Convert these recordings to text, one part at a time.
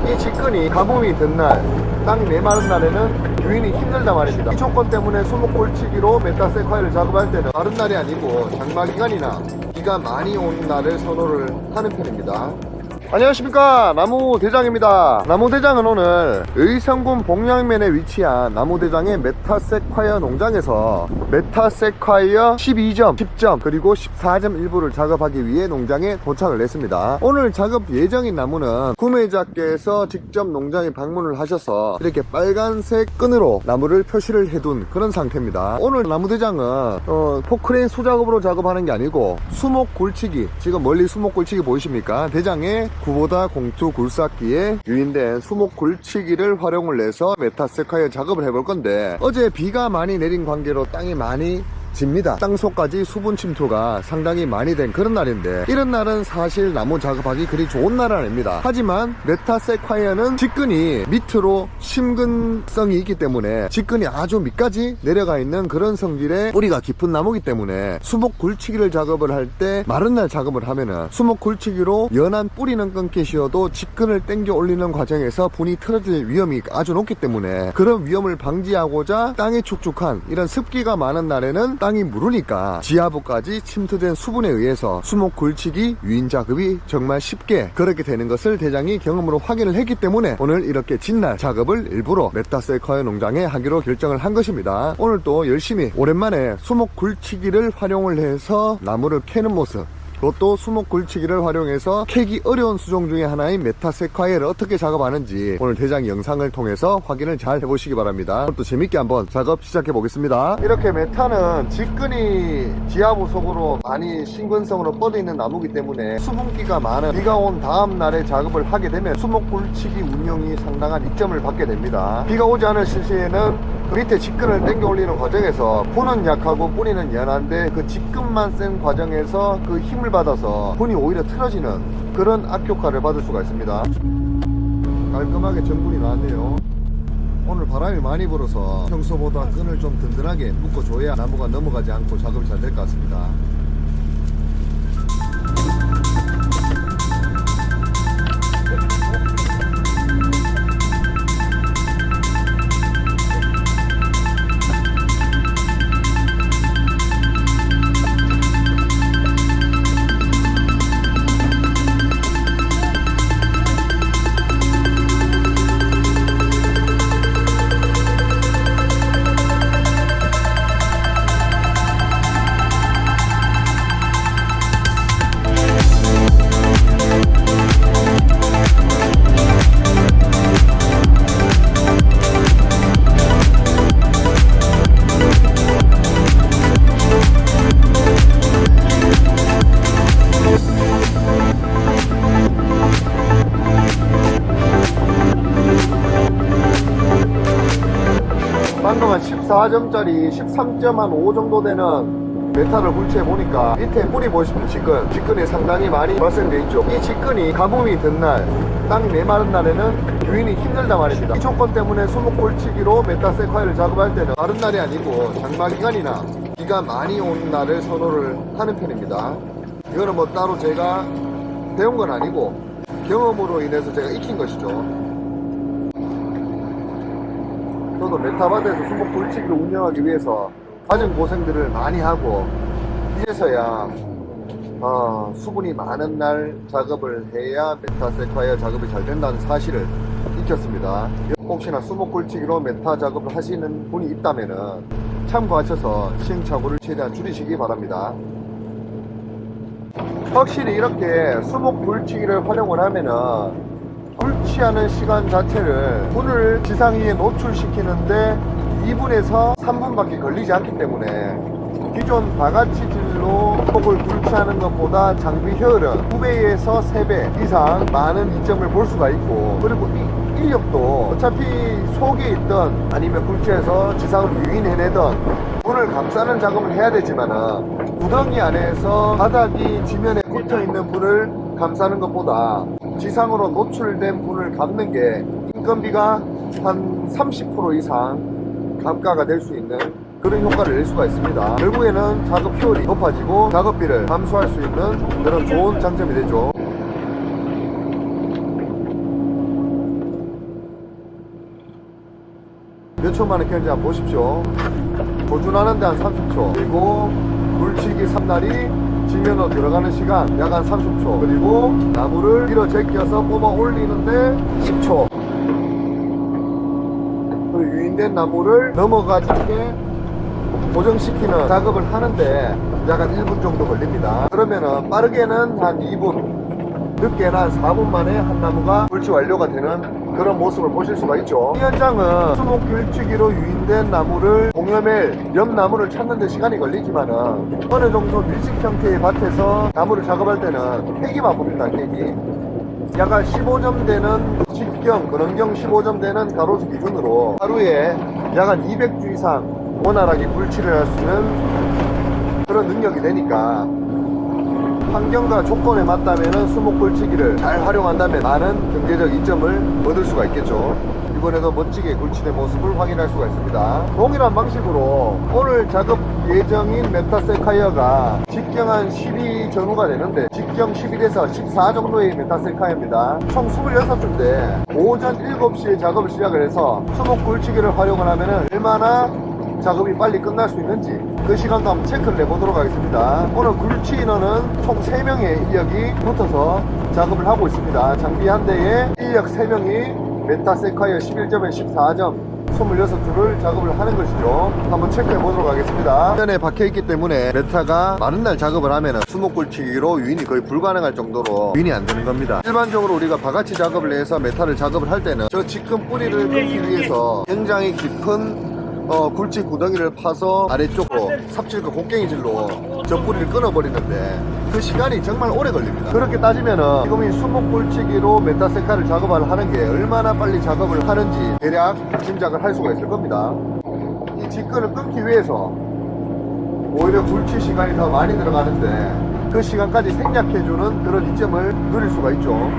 이 직근이 가뭄이 든 날, 땅이 메마른 날에는 유인이 힘들단 말입니다. 이 조건 때문에 수목골치기로 메타세콰이어를 작업할 때는 마른 날이 아니고 장마기간이나 비가 많이 온 날을 선호를 하는 편입니다. 안녕하십니까, 나무대장입니다. 나무대장은 오늘 의성군 봉양면에 위치한 나무대장의 메타세콰이어 농장에서 메타세콰이어 12점, 10점, 그리고 14점 일부를 작업하기 위해 농장에 도착을 했습니다. 오늘 작업 예정인 나무는 구매자께서 직접 농장에 방문을 하셔서 이렇게 빨간색 끈으로 나무를 표시를 해둔 그런 상태입니다. 오늘 나무대장은 포크레인 수작업으로 작업하는 게 아니고 수목굴치기, 지금 멀리 수목굴치기 보이십니까? 대장에 구보다 공투 굴삭기에 유인된 수목굴치기를 활용을 해서 메타세콰이어 작업을 해볼 건데, 어제 비가 많이 내린 관계로 땅이 많이 집니다. 땅속까지 수분 침투가 상당히 많이 된 그런 날인데, 이런 날은 사실 나무 작업하기 그리 좋은 날은 아닙니다. 하지만 메타세콰이어는 직근이 밑으로 심근성이 있기 때문에 직근이 아주 밑까지 내려가 있는 그런 성질의 뿌리가 깊은 나무이기 때문에 수목굴치기를 작업을 할 때 마른 날 작업을 하면은 수목굴치기로 연한 뿌리는 끊기 쉬어도 직근을 당겨 올리는 과정에서 분이 틀어질 위험이 아주 높기 때문에, 그런 위험을 방지하고자 땅이 축축한 이런 습기가 많은 날에는 땅이 무르니까 지하부까지 침투된 수분에 의해서 수목굴치기 유인 작업이 정말 쉽게 그렇게 되는 것을 대장이 경험으로 확인을 했기 때문에 오늘 이렇게 진날 작업을 일부러 메타세콰이어 농장에 하기로 결정을 한 것입니다. 오늘 또 열심히 오랜만에 수목굴치기를 활용을 해서 나무를 캐는 모습, 또 수목굴치기를 활용해서 캐기 어려운 수종 중에 하나인 메타세콰이어를 어떻게 작업하는지 오늘 대장 영상을 통해서 확인을 잘 해보시기 바랍니다. 오늘 또 재밌게 한번 작업 시작해 보겠습니다. 이렇게 메타는 직근이 지하부 속으로 많이 심근성으로 뻗어 있는 나무이기 때문에 수분기가 많은 비가 온 다음 날에 작업을 하게 되면 수목굴치기 운용이 상당한 이점을 받게 됩니다. 비가 오지 않을 시시에는 그 밑에 직근을 당겨 올리는 과정에서 분은 약하고 뿌리는 연한데, 그 직근만 센 과정에서 그 힘을 받아서 분이 오히려 틀어지는 그런 악효과를 받을 수가 있습니다. 깔끔하게 전분이 나왔네요. 오늘 바람이 많이 불어서 평소보다 끈을 좀 든든하게 묶어줘야 나무가 넘어가지 않고 작업이 잘 될 것 같습니다. 방금은 14점짜리 13.5 정도 되는 메타를 굴치해 보니까 밑에 뿌리 보시면 직근이 상당히 많이 발생되어 있죠. 이 직근이 가뭄이 든 날, 땅이 메마른 날에는 유인이 힘들단 말입니다. 이 조건 때문에 수목골치기로 메타세콰이어를 작업할 때는 마른 날이 아니고 장마기간이나 비가 많이 온 날을 선호를 하는 편입니다. 이거는 뭐 따로 제가 배운 건 아니고 경험으로 인해서 제가 익힌 것이죠. 저도 메타바드에서 수목골치기를 운영하기 위해서 가진 고생들을 많이 하고 이제서야 수분이 많은 날 작업을 해야 메타세콰이어 작업이 잘 된다는 사실을 익혔습니다. 혹시나 수목골치기로 메타 작업을 하시는 분이 있다면 참고하셔서 시행착오를 최대한 줄이시기 바랍니다. 확실히 이렇게 수목굴치기를 활용을 하면은 굴치하는 시간 자체를 분을 지상 위에 노출시키는데 2분에서 3분밖에 걸리지 않기 때문에 기존 바가치질로 속을 굴치하는 것보다 장비 효율은 2배에서 3배 이상 많은 이점을 볼 수가 있고, 그리고 이 인력도 어차피 속에 있던 아니면 굴치해서 지상으로 유인해내던 분을 감싸는 작업을 해야 되지만은 구덩이 안에서 바닥이 지면에 붙어있는 분을 감싸는 것보다 지상으로 노출된 분을 감는 게 인건비가 한 30% 이상 감가가 될 수 있는 그런 효과를 낼 수가 있습니다. 결국에는 작업 효율이 높아지고 작업비를 감소할 수 있는 그런 좋은 장점이 되죠. 몇 초만에 켰는지 한번 보십시오. 보존하는데 한 30초. 그리고 굴치기 3날이 지면으로 들어가는 시간 약 한 30초. 그리고 나무를 밀어 제껴서 뽑아 올리는데 10초. 그 유인된 나무를 넘어가지 않게 고정시키는 작업을 하는데 약 한 1분 정도 걸립니다. 그러면은 빠르게는 한 2분, 늦게는 한 4분 만에 한 나무가 굴치 완료가 되는 그런 모습을 보실 수가 있죠. 이 현장은 수목굴치기로 유인된 나무를 공여맬 옆 나무를 찾는 데 시간이 걸리지만은 어느 정도 밀집 형태의 밭에서 나무를 작업할 때는 핵이 바쁩니다. 핵이 약 한 15점 되는 직경, 근원경 15점 되는 가로수 기준으로 하루에 약 한 200주 이상 원활하게 굴치를 할 수 있는 그런 능력이 되니까 환경과 조건에 맞다면 수목굴치기를 잘 활용한다면 많은 경제적 이점을 얻을 수가 있겠죠. 이번에도 멋지게 굴치된 모습을 확인할 수가 있습니다. 동일한 방식으로 오늘 작업 예정인 메타세카이어가 직경 한 12 전후가 되는데 직경 11에서 14 정도의 메타세카이어입니다. 총 26주인데 오전 7시에 작업을 시작을 해서 수목굴치기를 활용을 하면 얼마나 작업이 빨리 끝날 수 있는지 그 시간도 한번 체크를 해보도록 하겠습니다. 오늘 굴치 인원은 총 3명의 인력이 붙어서 작업을 하고 있습니다. 장비 한 대에 인력 3명이 메타세카이어 11점에 14점 26줄을 작업을 하는 것이죠. 한번 체크해 보도록 하겠습니다. 전에 박혀있기 때문에 메타가 마른 날 작업을 하면 수목굴치기로 유인이 거의 불가능할 정도로 유인이 안 되는 겁니다. 일반적으로 우리가 바가지 작업을 해서 메타를 작업을 할 때는 저 지금 뿌리를 끊기 위해서 굉장히 깊은 굴치 구덩이를 파서 아래쪽으로 삽질과 곡괭이질로 저 뿌리를 끊어버리는데 그 시간이 정말 오래 걸립니다. 그렇게 따지면은 지금 이 수목굴치기로 메타세카를 작업을 하는 게 얼마나 빨리 작업을 하는지 대략 짐작을 할 수가 있을 겁니다. 이 직근을 끊기 위해서 오히려 굴치 시간이 더 많이 들어가는데 그 시간까지 생략해주는 그런 이점을 누릴 수가 있죠.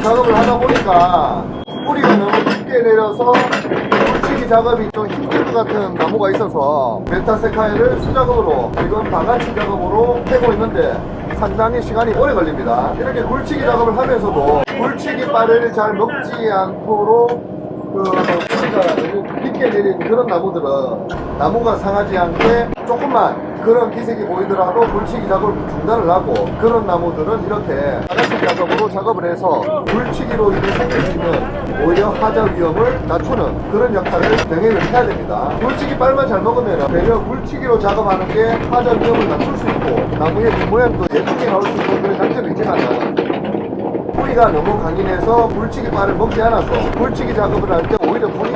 작업을 하다 보니까 뿌리가 너무 깊게 내려서 굴치기 작업이 좀 힘들 것 같은 나무가 있어서 메타세카이어를 수작업으로 지금 바가지 작업으로 해고 있는데 상당히 시간이 오래 걸립니다. 이렇게 굴치기 작업을 하면서도 굴치기 빨을 잘 먹지 않도록 뿌리가 너무 깊게 내린 그런 나무들은 나무가 상하지 않게 조금만 그런 기색이 보이더라도 굴치기 작업을 중단을 하고 그런 나무들은 이렇게 바가지 작업으로 작업을 해서 굴치기로 인해 생길 수 있는 오히려 하자 위험을 낮추는 그런 역할을 병행을 해야 됩니다. 굴치기 빨만 잘 먹으면 되려 굴치기로 작업하는 게 하자 위험을 낮출 수 있고 나무의 뒷 모양도 예쁘게 나올 수 있는 그런 장점이 있지만 뿌리가 너무 강인해서 굴치기 빨을 먹지 않아서 굴치기 작업을 할 때 오히려 물이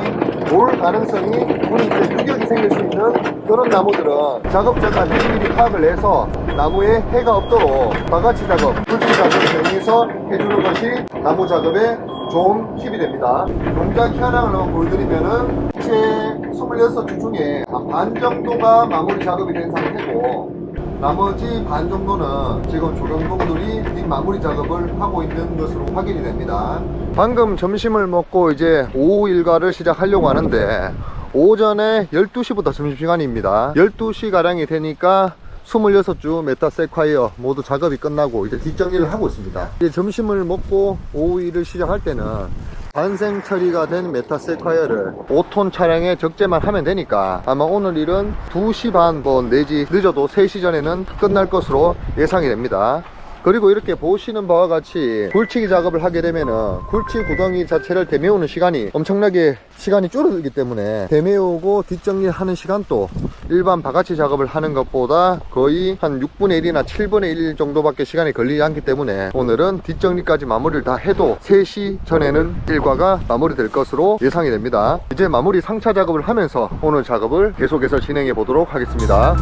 올 가능성이 물이 이제 유격이 생길 수 있는 그런 나무들은 작업자가 미리미리 파악을 해서 나무에 해가 없도록 바가지 작업, 굴치기 작업을 병행해서 해주는 것이 나무 작업에 좋은 팁이 됩니다. 동작 현황을 한번 보여드리면은 제 26주 중에 반 정도가 마무리 작업이 된 상태고 나머지 반 정도는 지금 조련공들이 뒷마무리 작업을 하고 있는 것으로 확인이 됩니다. 방금 점심을 먹고 이제 오후 일과를 시작하려고 하는데 오전에 12시부터 점심시간입니다. 12시가량이 되니까 26주 메타세카이어 모두 작업이 끝나고 이제 뒷정리를 하고 있습니다. 이제 점심을 먹고 오후 일을 시작할 때는 반생 처리가 된 메타세카이어를 5톤 차량에 적재만 하면 되니까 아마 오늘 일은 2시 반 내지 늦어도 3시 전에는 끝날 것으로 예상이 됩니다. 그리고 이렇게 보시는 바와 같이 굴치기 작업을 하게 되면은 굴치 구덩이 자체를 대메우는 시간이 엄청나게 시간이 줄어들기 때문에 대메우고 뒷정리하는 시간도 일반 바가지 작업을 하는 것보다 거의 한 6분의 1이나 7분의 1 정도밖에 시간이 걸리지 않기 때문에 오늘은 뒷정리까지 마무리를 다 해도 3시 전에는 일과가 마무리될 것으로 예상이 됩니다. 이제 마무리 상차 작업을 하면서 오늘 작업을 계속해서 진행해 보도록 하겠습니다.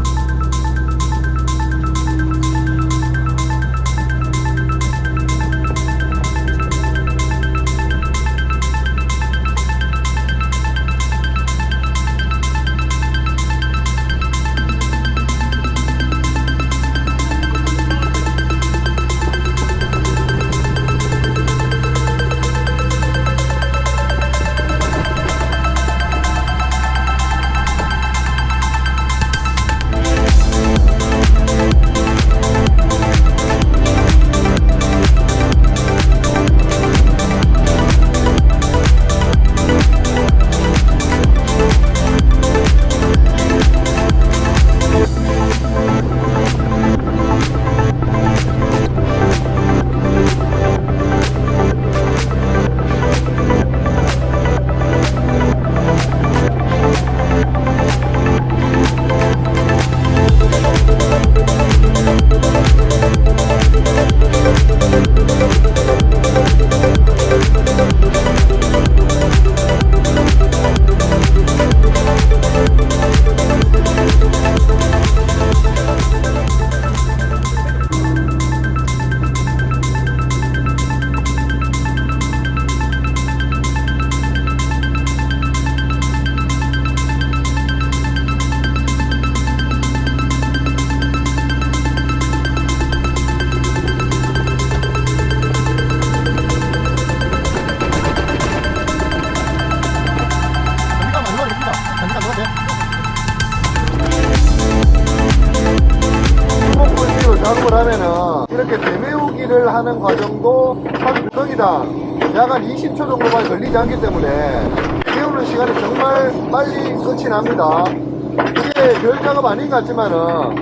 정비를 하는 과정도 한 구덩이당 약 한 20초 정도만 걸리지 않기 때문에 배우는 시간이 정말 빨리 끝이 납니다. 이게 별 작업 아닌 것 같지만은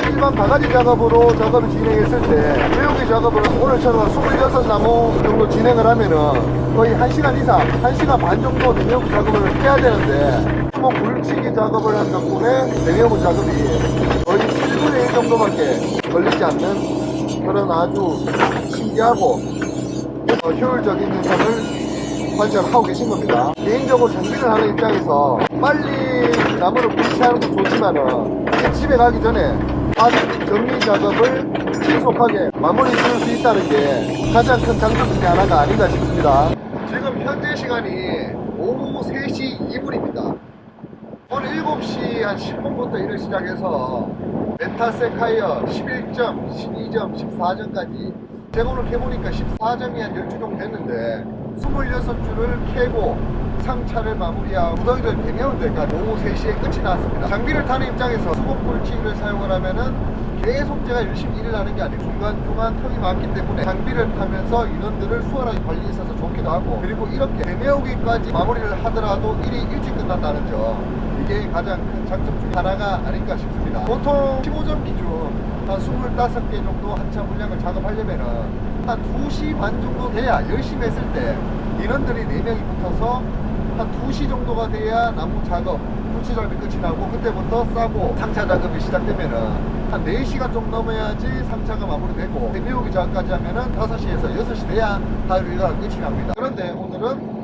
일반 바가지 작업으로 작업을 진행했을 때 배우기 작업을 오늘처럼 26나무 정도 진행을 하면은 거의 1시간 이상, 1시간 반 정도 내외부 작업을 해야 되는데 수목 굴치기 작업을 한 덕분에 내외부 작업이 거의 7분의 1 정도밖에 걸리지 않는 그런 아주 신기하고 효율적인 현상을 관찰하고 계신 겁니다. 개인적으로 장비를 하는 입장에서 빨리 나무를 굴치하는 것도 좋지만은 집에 가기 전에 정리 작업을 신속하게 마무리 지을 수 있다는 게 가장 큰 장점 중에 하나가 아닌가 싶습니다. 지금 현재 시간이 오후 3시 2분입니다. 오늘 7시 한 10분부터 일을 시작해서 메타세콰이어 11점, 12점, 14점까지 제가 오늘 캐보니까 14점이 한 10주 정도 됐는데 26줄을 캐고 상차를 마무리하고 구덩이를 개매운 데까지 오후 3시에 끝이 났습니다. 장비를 타는 입장에서 수목불치기를 사용을 하면은 계속 제가 열심히 일을 하는 게 아니고 중간중간 텀이 많기 때문에 장비를 타면서 인원들을 수월하게 관리에 있어서 좋기도 하고 그리고 이렇게 개매우기까지 마무리를 하더라도 일이 일찍 끝난다는 점 이게 가장 큰 장점 중에 하나가 아닌가 싶습니다. 보통 15점 기준 한 25개 정도 한차 물량을 작업하려면은 한 2시 반 정도 돼야 열심히 했을 때 인원들이 4명이 붙어서 한 2시 정도가 돼야 나무 작업, 불치 작업이 끝이 나고 그때부터 싸고 상차 작업이 시작되면은 한 4시간 좀 넘어야지 상차가 마무리되고 배우기 작업까지 하면은 5시에서 6시 돼야 다 일가 끝이 납니다. 그런데 오늘은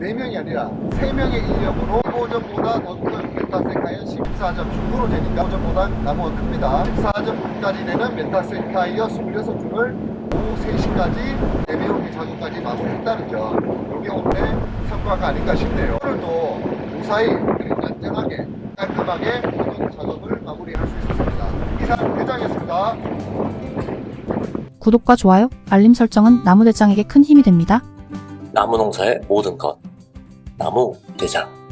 4명이 아니라 3명의 인력으로 15점보다 더 큰 메타세콰이어 14점 중으로 되니까 15점보다 나무가 큽니다. 14점까지 되는 메타세콰이어 26줄을 오후 3시까지 내배우기 작업까지 마무리했다는 점 이게 오늘의 성과가 아닌가 싶네요. 오늘도 무사히 그리고 안전하게 깔끔하게 모든 작업을 마무리할 수 있었습니다. 이상 대장이었습니다. 구독과 좋아요, 알림 설정은 나무대장에게 큰 힘이 됩니다. 나무 농사의 모든 것 나무 대장.